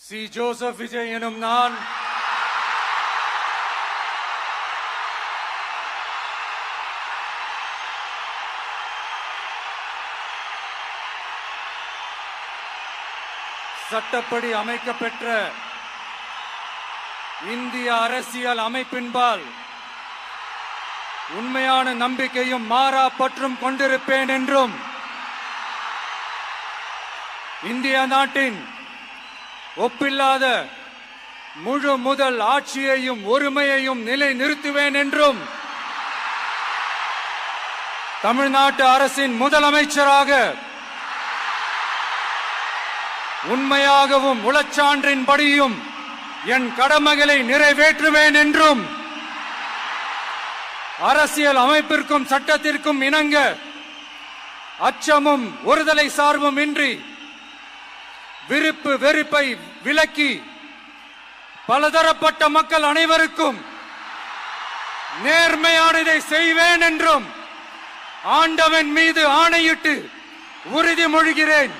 C. Joseph Vijay எனும் நான் சட்டப்படி அமைக்கப்பெற்ற இந்திய அரசியல் அமைப்பின்பால் உண்மையான நம்பிக்கையும் மாறா பற்றும் கொண்டிருப்பேன் என்றும் இந்திய நாட்டின் ஒப்பில்லாத முழு முதல் ஆட்சியையும் ஒருமையையும் நிலை நிறுத்துவேன் என்றும் தமிழ்நாட்டு அரசின் முதலமைச்சராக உண்மையாகவும் உளச்சான்றின்படியும் என் கடமைகளை நிறைவேற்றுவேன் என்றும் அரசியல் அமைப்பிற்கும் சட்டத்திற்கும் இணங்க அச்சமும் ஒருதலை சார்பும் இன்றி விருப்பு வெறுப்பை விலக்கி பலதரப்பட்ட மக்கள் அனைவருக்கும் நேர்மையானதை செய்வேன் என்றும் ஆண்டவன் மீது ஆணையிட்டு உறுதிமொழிகிறேன்.